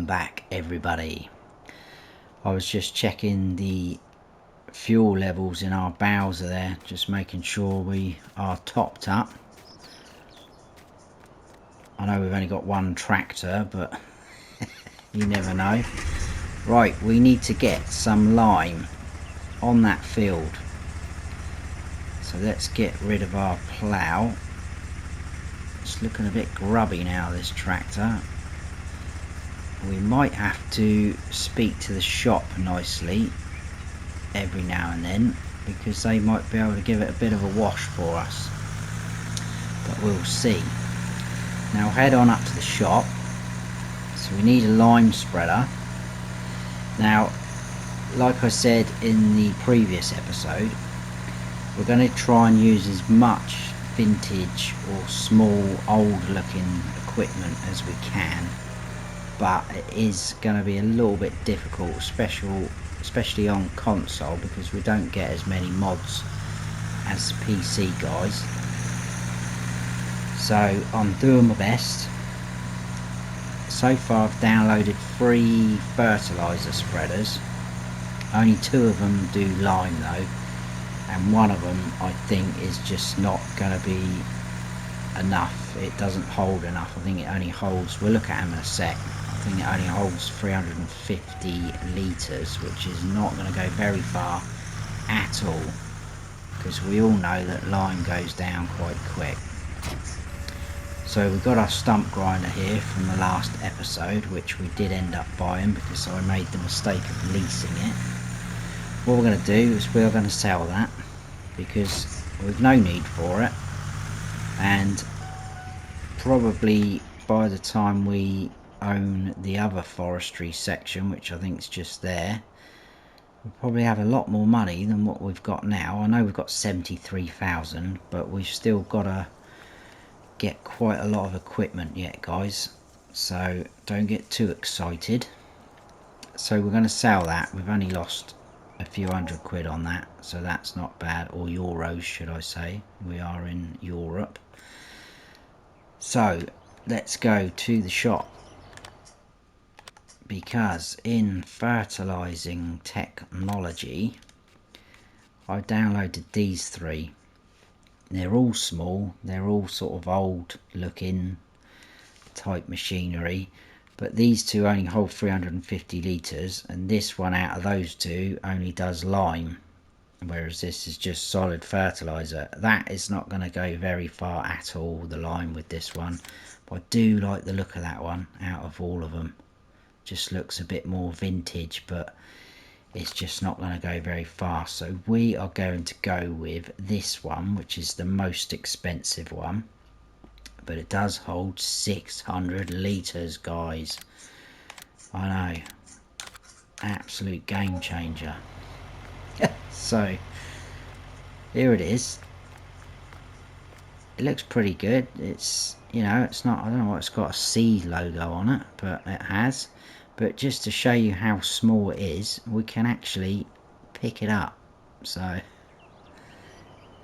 Welcome back everybody. I was just checking the fuel levels in our Bowser there, just making sure we are topped up. I know we've only got one tractor, but you never know. Right, we need to get some lime on that field. So let's get rid of our plough. It's looking a bit grubby now, this tractor. We might have to speak to the shop nicely every now and then, because they might be able to give it a bit of a wash for us, but we'll see. Now head on up to the shop. So we need a lime spreader. Now, like I said in the previous episode, we're going to try and use as much vintage or small old looking equipment as we can, but it is going to be a little bit difficult, especially on console, because we don't get as many mods as the PC guys. So I'm doing my best. So far I've downloaded 3 fertilizer spreaders. Only 2 of them do lime though, and one of them I think is just not going to be enough. It doesn't hold enough. I think it only holds, we'll look at them in a sec, I think it only holds 350 litres, which is not going to go very far at all, because we all know that lime goes down quite quick. So we've got our stump grinder here from the last episode, which we did end up buying because I made the mistake of leasing it. What we're going to do is we're going to sell that, because we've no need for it, and probably by the time we own the other forestry section, which I think is just there, we'll probably have a lot more money than what we've got now. I know we've got 73,000, but we've still got to get quite a lot of equipment yet, guys, so don't get too excited. So we're going to sell that. We've only lost a few £100 on that, so that's not bad, or euros should I say, we are in Europe. So let's go to the shop, because in fertilizing technology I downloaded these 3. They're all small, they're all sort of old looking type machinery, but these 2 only hold 350 litres, and this one out of those 2 only does lime, whereas this is just solid fertilizer. That is not going to go very far at all, the lime, with this one, but I do like the look of that one out of all of them. Just looks a bit more vintage, but it's just not going to go very far. So we are going to go with this one, which is the most expensive one, but it does hold 600 litres, guys. I know, absolute game changer. So here it is. It looks pretty good. It's, you know, it's not, I don't know what, it's got a C logo on it, but it has. But just to show you how small it is, we can actually pick it up. So it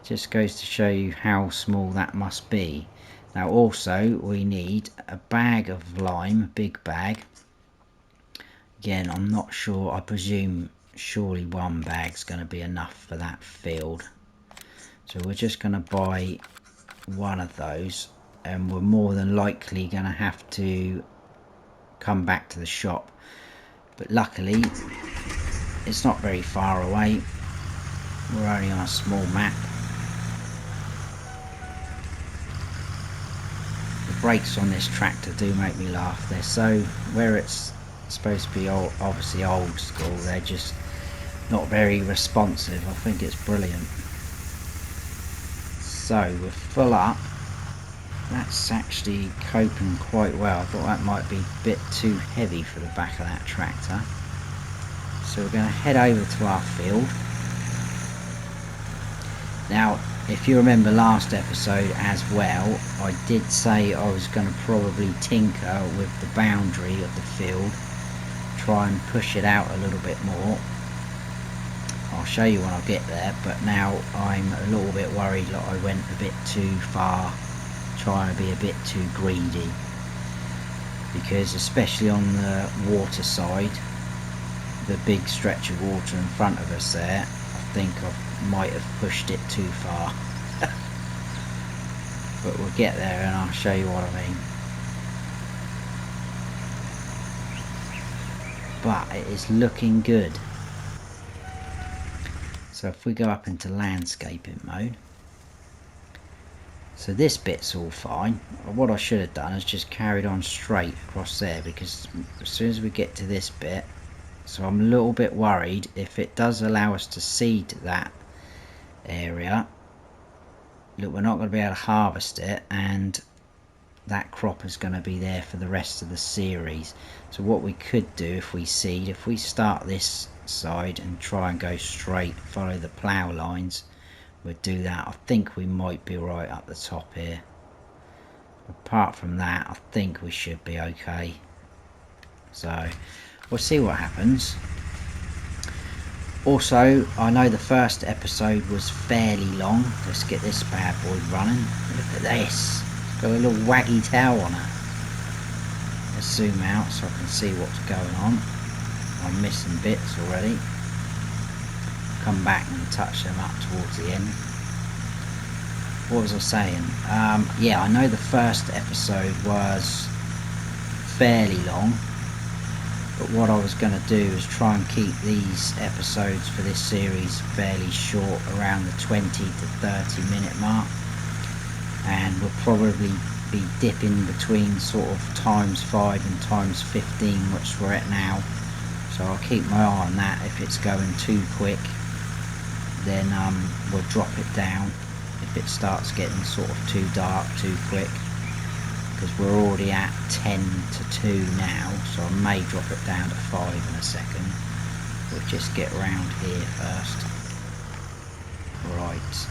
just goes to show you how small that must be. Now also we need a bag of lime, a big bag. Again, I'm not sure, I presume surely 1 bag's going to be enough for that field. So we're just going to buy 1 of those, and we're more than likely going to have to come back to the shop, but luckily it's not very far away. We're only on a small map. The brakes on this tractor do make me laugh. They're so, where it's supposed to be old, obviously old school, they're just not very responsive. I think it's brilliant. So we're full up. That's actually coping quite well. I thought that might be a bit too heavy for the back of that tractor. So we're going to head over to our field. Now, if you remember last episode as well, I did say I was going to probably tinker with the boundary of the field, try and push it out a little bit more. I'll show you when I get there, but now I'm a little bit worried that I went a bit too far, trying to be a bit too greedy. because especially on the water side, the big stretch of water in front of us there, I think I might have pushed it too far. But we'll get there and I'll show you what I mean. But it is looking good. So if we go up into landscaping mode, so this bit's all fine. What I should have done is just carried on straight across there, because as soon as we get to this bit, so I'm a little bit worried if it does allow us to seed that area. Look, we're not going to be able to harvest it, and that crop is going to be there for the rest of the series. So what we could do if we seed, if we start this side and try and go straight, follow the plough lines, we'll do that. I think we might be right up the top here. Apart from that, I think we should be okay. So we'll see what happens. Also, I know the first episode was fairly long. Let's get this bad boy running. Look at this. It's got a little waggy tail on it. Let's zoom out so I can see what's going on. I'm missing bits already. Come back and touch them up towards the end. What was I saying? Yeah, I know the first episode was fairly long. But what I was going to do is try and keep these episodes for this series fairly short, around the 20 to 30 minute mark. And we'll probably be dipping between sort of ×5 and ×15, which we're at now. So I'll keep my eye on that. If it's going too quick, then we'll drop it down. If it starts getting sort of too dark too quick, because we're already at 10 to 2 now, so I may drop it down to 5 in a second. We'll just get around here first. Right,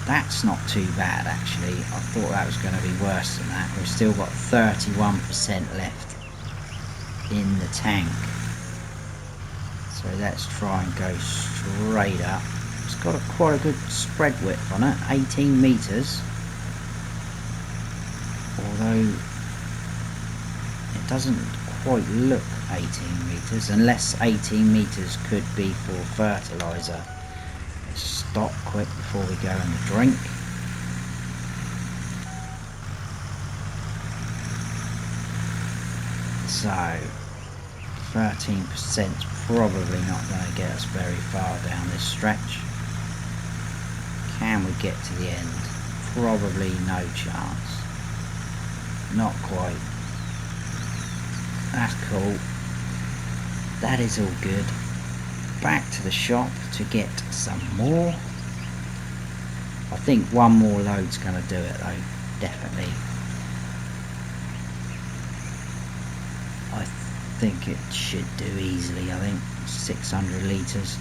that's not too bad actually. I thought that was going to be worse than that. We've still got 31% left in the tank, so let's try and go straight up. It's got quite a good spread width on it, 18 meters. Although it doesn't quite look 18 meters, unless 18 meters could be for fertilizer. Let's stop quick before we go and drink. So 13% is probably not going to get us very far down this stretch. Can we get to the end? Probably no chance. Not quite. That's cool. That is all good. Back to the shop to get some more. I think one more load's going to do it though, definitely. I think it should do easily. I think 600 litres.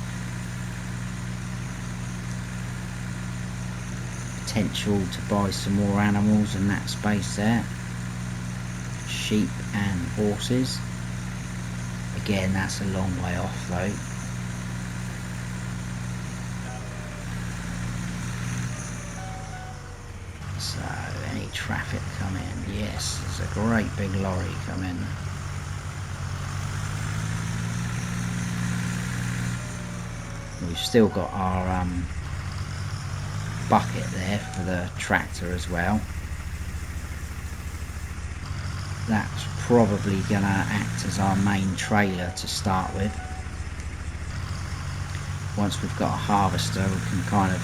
Potential to buy some more animals in that space there. Sheep and horses. Again, that's a long way off though. So, any traffic come in? Yes, there's a great big lorry come in. We've still got our bucket there for the tractor as well. That's probably going to act as our main trailer to start with. Once we've got a harvester, we can kind of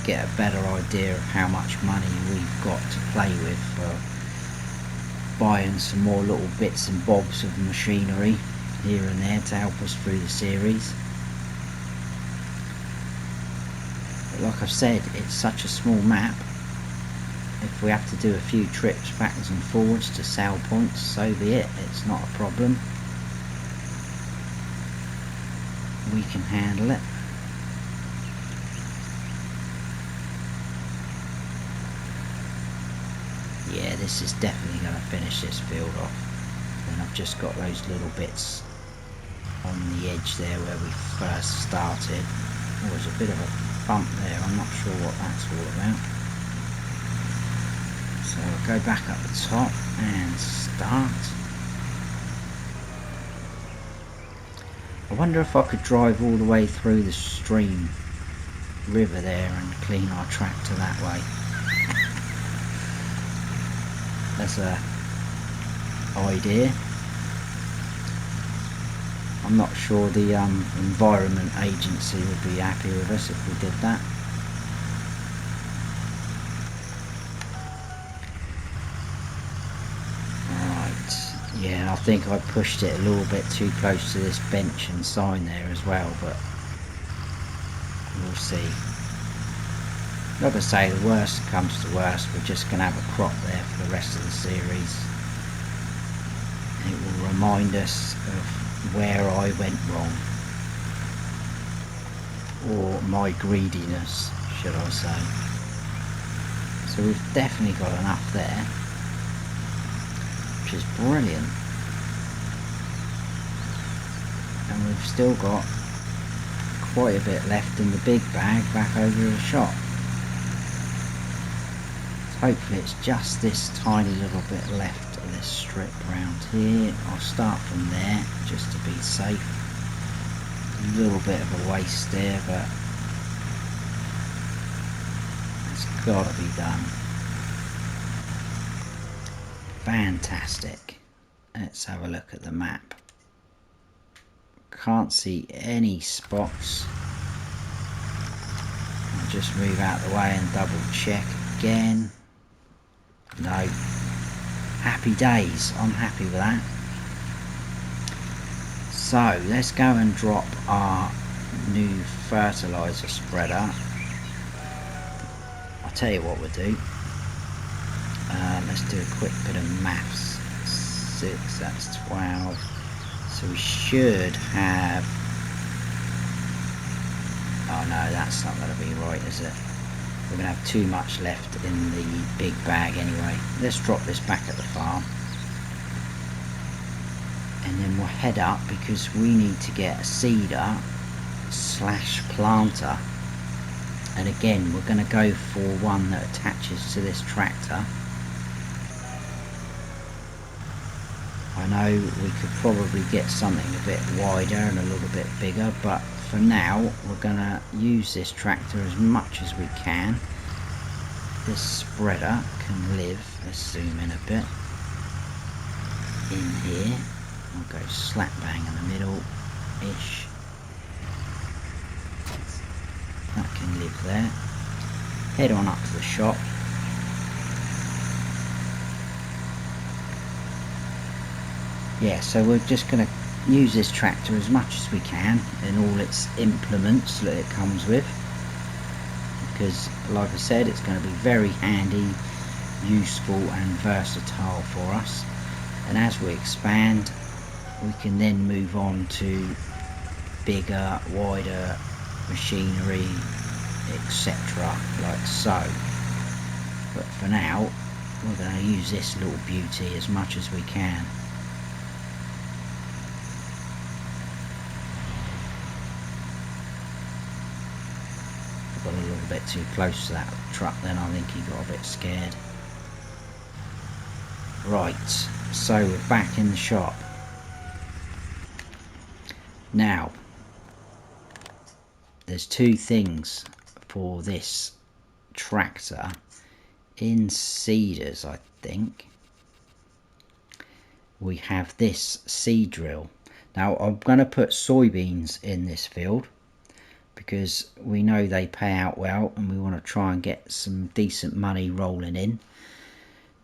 get a better idea of how much money we've got to play with for buying some more little bits and bobs of machinery here and there to help us through the series. But like I've said, it's such a small map. If we have to do a few trips backwards and forwards to sell points, so be it. It's not a problem. We can handle it. Yeah, this is definitely going to finish this field off. And I've just got those little bits on the edge there where we first started. Oh, there's a bit of a bump there. I'm not sure what that's all about. So I'll go back up the top and start. I wonder if I could drive all the way through the stream river there and clean our tractor that way. That's a idea. I'm not sure the Environment Agency would be happy with us if we did that. Right, yeah, I think I pushed it a little bit too close to this bench and sign there as well, but we'll see. Like I say, the worst comes to worst, we're just going to have a crop there for the rest of the series. It will remind us of where I went wrong, or my greediness, should I say. So we've definitely got enough there, which is brilliant. And we've still got quite a bit left in the big bag back over the shop. So hopefully it's just this tiny little bit left of this strip around here. I'll start from there just to be safe. A little bit of a waste there, but it's got to be done. Fantastic. Let's have a look at the map. Can't see any spots. I'll just move out the way and double check again. No. Happy days. I'm happy with that. So let's go and drop our new fertilizer spreader. I'll tell you what we'll do. Let's do a quick bit of maths. 6, that's 12. So we should have... Oh no, that's not going to be right, is it? We're going to have too much left in the big bag anyway. Let's drop this back at the farm. And then we'll head up because we need to get a seeder / planter. And again, we're going to go for one that attaches to this tractor. I know we could probably get something a bit wider and a little bit bigger, but for now we're going to use this tractor as much as we can. This spreader can live, let's zoom in a bit, in here. I'll go slap bang in the middle ish. That can live there. Head on up to the shop. Yeah, so we're just going to use this tractor as much as we can in all its implements that it comes with, because like I said, it's going to be very handy, useful and versatile for us. And as we expand, we can then move on to bigger, wider machinery, etc., like so. But for now, we're going to use this little beauty as much as we can. Got a little bit too close to that truck then, I think he got a bit scared. Right, so we're back in the shop. Now, there's two things for this tractor in seeders, I think. We have this seed drill. Now I'm going to put soybeans in this field because we know they pay out well and we want to try and get some decent money rolling in.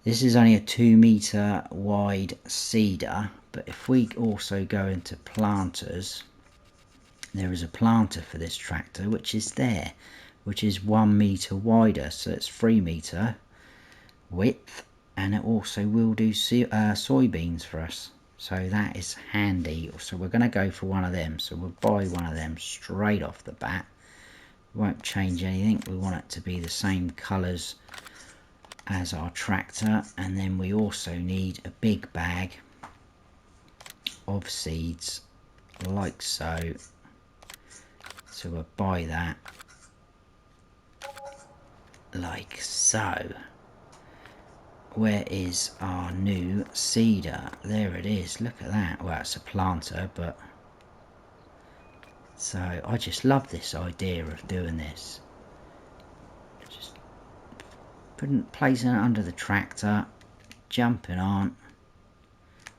This is only a 2 meter wide seeder, but if we also go into planters, there is a planter for this tractor which is there, which is 1 meter wider, so it's 3 meter width, and it also will do soybeans for us, so that is handy. So we're going to go for one of them, so we'll buy one of them straight off the bat. Won't change anything, we want it to be the same colours as our tractor. And then we also need a big bag of seeds like so, so we'll buy that like so. where is our new seeder? There it is. Look at that. Well, it's a planter, but so I just love this idea of doing this. Just placing it under the tractor, jumping on.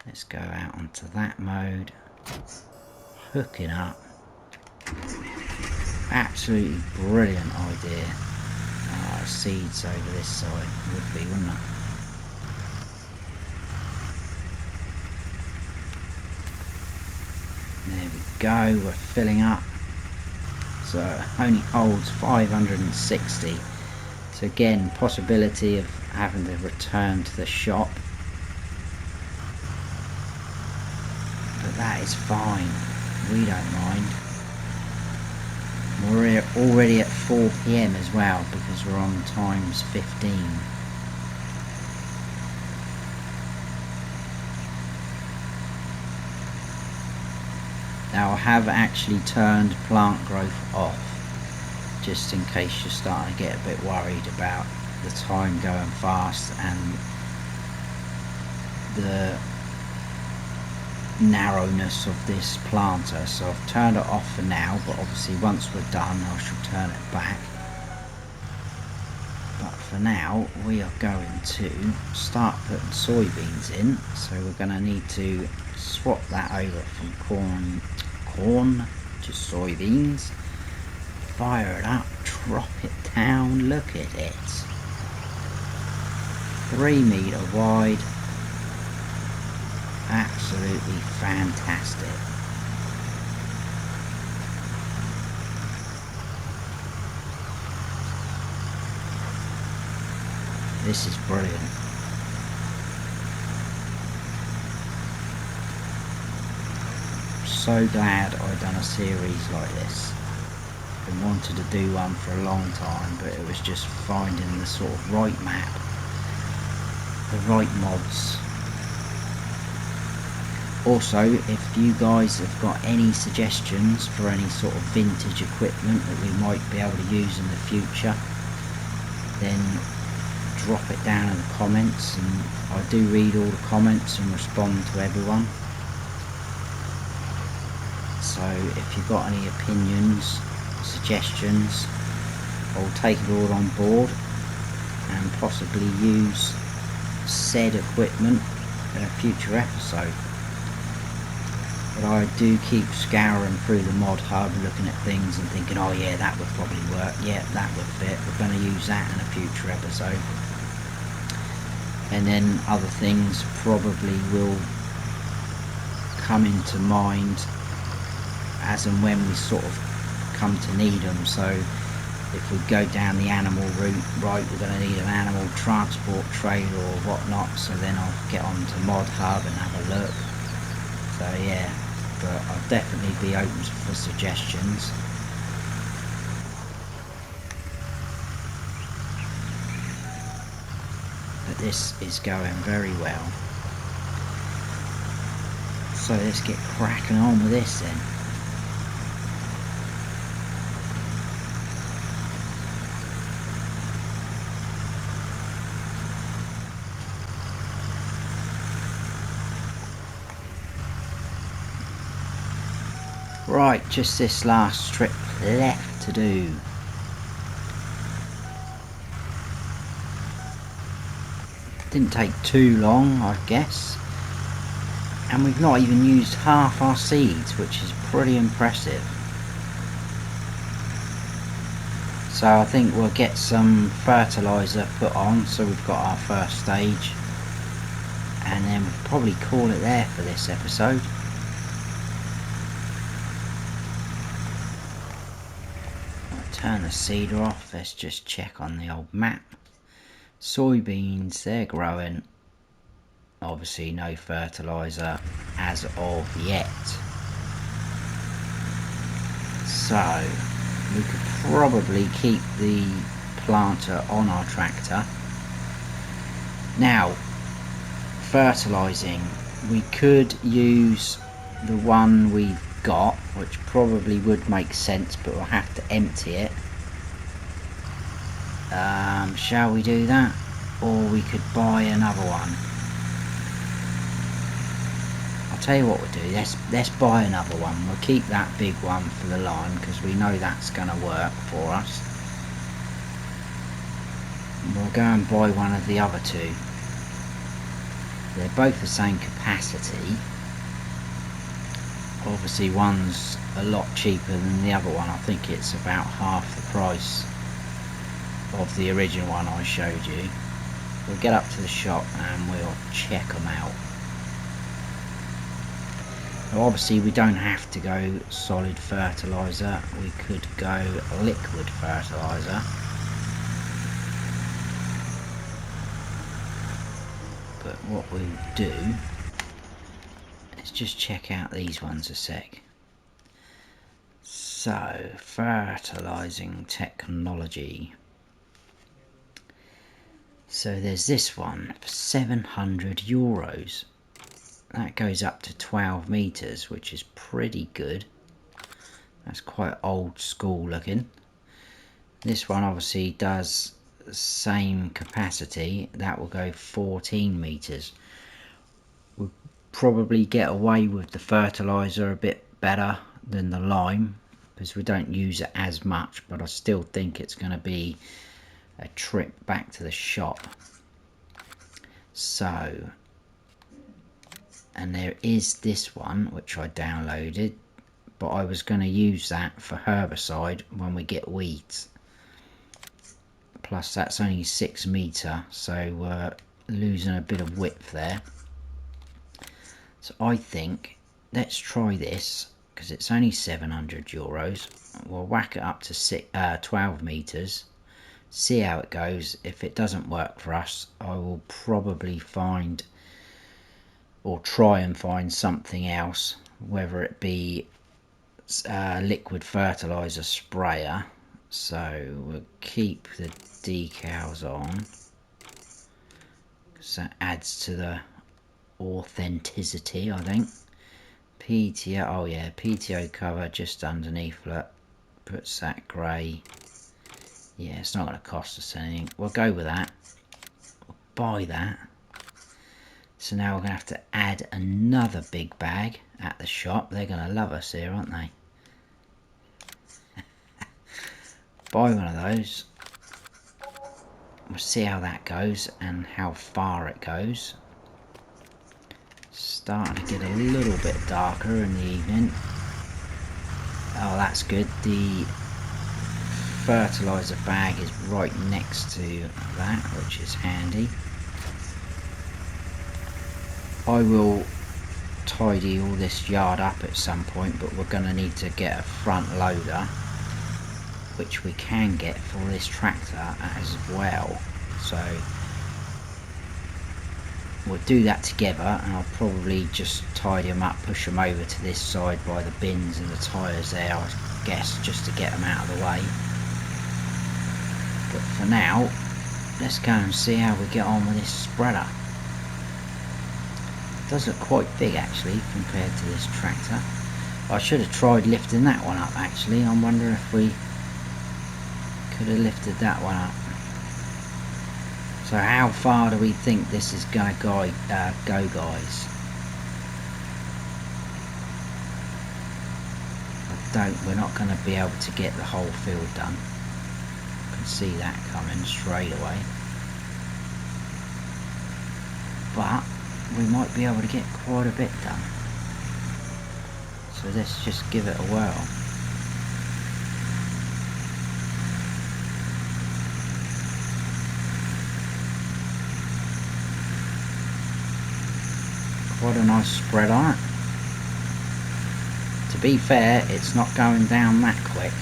Let's go out onto that mode. Hooking up. Absolutely brilliant idea. Seeds over this side would be, wouldn't it? There we go, we're filling up. So it only holds 560. So again, possibility of having to return to the shop. But that is fine. We don't mind. We're already at 4 PM as well because we're on times 15. Now I have actually turned plant growth off, just in case you're starting to get a bit worried about the time going fast and the narrowness of this planter. So I've turned it off for now, but obviously once we're done I shall turn it back. But for now we are going to start putting soybeans in, so we're going to need to swap that over from corn to soybeans. Fire it up, drop it down, look at it. 3 meter wide. Absolutely fantastic. This is brilliant. So glad I've done a series like this. Been wanted to do one for a long time, but it was just finding the sort of right map, the right mods. Also, if you guys have got any suggestions for any sort of vintage equipment that we might be able to use in the future, then drop it down in the comments, and I do read all the comments and respond to everyone. So if you've got any opinions, suggestions, I'll take it all on board and possibly use said equipment in a future episode. But I do keep scouring through the mod hub, looking at things and thinking, oh yeah, that would probably work, yeah, that would fit, we're going to use that in a future episode. And then other things probably will come into mind as and when we sort of come to need them. So if we go down the animal route, right, we're going to need an animal transport trailer or whatnot, so then I'll get onto mod hub and have a look. So yeah, but I'll definitely be open for suggestions. But this is going very well. So let's get cracking on with this then. Right, just this last strip left to do. Didn't take too long, I guess. And we've not even used half our seeds, which is pretty impressive. So I think we'll get some fertilizer put on, so we've got our first stage. And then we'll probably call it there for this episode. Turn the seeder off. Let's just check on the old map. Soybeans, they're growing. Obviously no fertilizer as of yet. So we could probably keep the planter on our tractor. Now, fertilizing. We could use the one we've got, which probably would make sense, but we'll have to empty it. Shall we do that? or we could buy another one. I'll tell you what we'll do, let's buy another one. We'll keep that big one for the line because we know that's going to work for us. And we'll go and buy one of the other two. They're both the same capacity. Obviously one's a lot cheaper than the other one. I think it's about half the price of the original one I showed you. We'll get up to the shop and we'll check them out. Now obviously we don't have to go solid fertilizer, we could go liquid fertilizer. But what we'll do, let's just check out these ones a sec. So, fertilizing technology. So there's this one for €700. That goes up to 12 meters, which is pretty good. That's quite old school looking. This one obviously does the same capacity. That will go 14 meters. We'll probably get away with the fertilizer a bit better than the lime because we don't use it as much, but I still think it's going to be a trip back to the shop. So, and there is this one which I downloaded, but I was going to use that for herbicide when we get weeds. Plus that's only 6 meter, so we're losing a bit of width there. So I think let's try this because it's only €700. We'll whack it up to 12 meters, see how it goes. If it doesn't work for us, I will probably find or try and find something else, whether it be liquid fertilizer sprayer. So we'll keep the decals on because that adds to the authenticity, I think. PTO, oh yeah, PTO cover just underneath that puts that grey. Yeah, it's not going to cost us anything. We'll go with that. We'll buy that. So now we're going to have to add another big bag at the shop. They're going to love us here, aren't they? Buy one of those. We'll see how that goes and how far it goes. Starting to get a little bit darker in the evening. Oh, that's good. The fertilizer bag is right next to that, which is handy. I will tidy all this yard up at some point, but we're going to need to get a front loader, which we can get for this tractor as well. So we'll do that together, and I'll probably just tidy them up, push them over to this side by the bins and the tyres there, I guess, just to get them out of the way. But for now, let's go and see how we get on with this spreader. It does look quite big actually compared to this tractor. I should have tried lifting that one up actually. I'm wondering if we could have lifted that one up. So how far do we think this is going to go, guys? We're not going to be able to get the whole field done. You can see that coming straight away. But we might be able to get quite a bit done. So let's just give it a whirl. Quite a nice spread on it. To be fair, it's not going down that quick.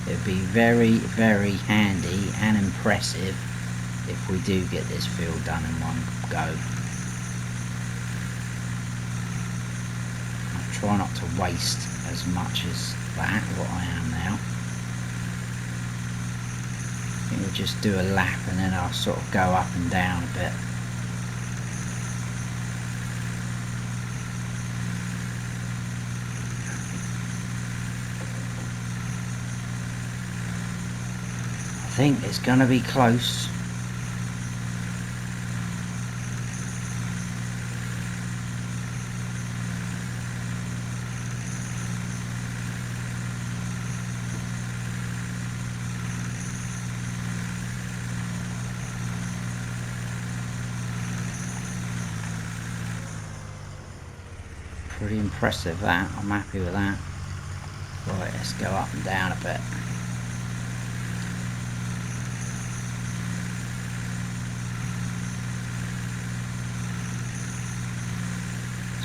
It'd be very, very handy and impressive if we do get this field done in one go. I'll try not to waste as much as that, what I am now. I think we'll just do a lap and then I'll sort of go up and down a bit. think it's gonna be close. Pretty impressive that, I'm happy with that. Right, let's go up and down a bit.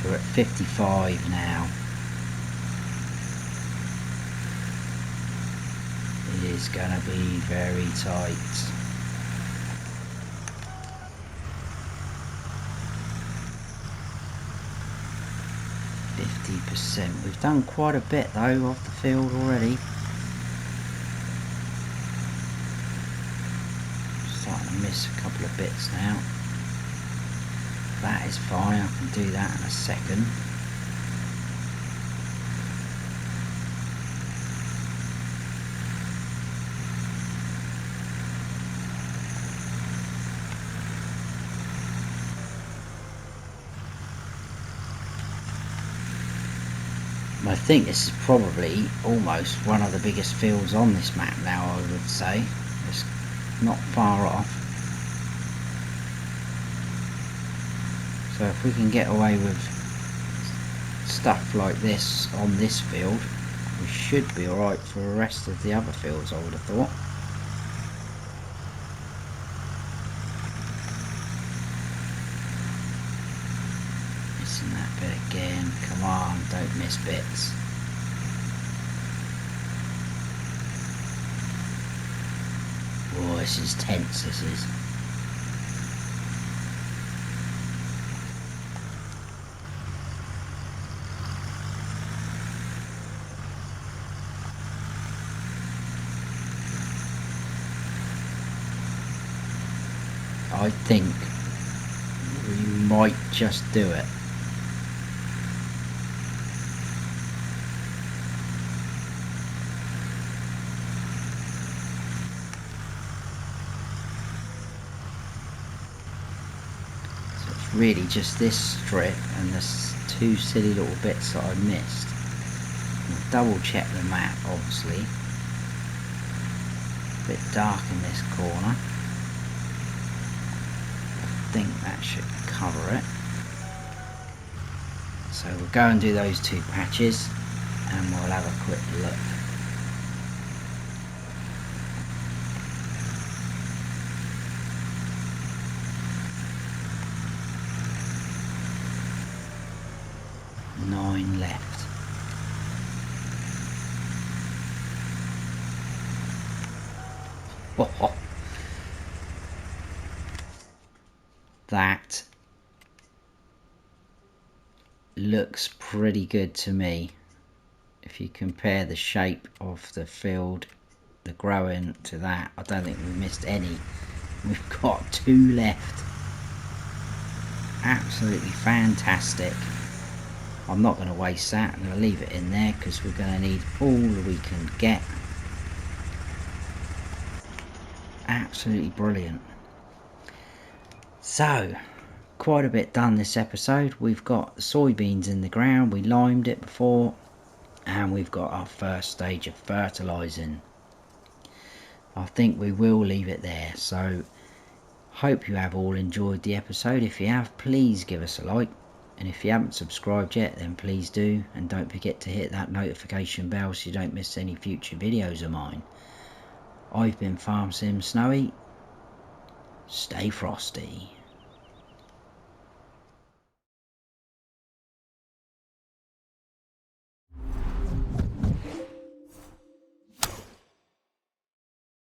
So we're at 55 now. It is going to be very tight. We've done quite a bit though of the field already. Starting to miss a couple of bits now. That is fine, I can do that in a second. I think this is probably almost one of the biggest fields on this map now, I would say. It's not far off. So if we can get away with stuff like this on this field, we should be alright for the rest of the other fields, I would have thought. Missing that bit again, come on, don't miss bits. Oh, this is tense, this is. I think we might just do it. So it's really just this strip and there's two silly little bits that I missed. I'll double check the map, obviously. A bit dark in this corner. I think that should cover it. So we'll go and do those two patches and we'll have a quick look. Nine left. Oh. That looks pretty good to me. If you compare the shape of the field, the growing to that, I don't think we missed any. We've got two left. Absolutely fantastic. I'm not going to waste that. I'm going to leave it in there because we're going to need all we can get. Absolutely brilliant. So, quite a bit done this episode. We've got the soybeans in the ground. We limed it before. And we've got our first stage of fertilizing. I think we will leave it there. So, hope you have all enjoyed the episode. If you have, please give us a like. And if you haven't subscribed yet, then please do. And don't forget to hit that notification bell so you don't miss any future videos of mine. I've been Farm Sim Snowy. Stay frosty.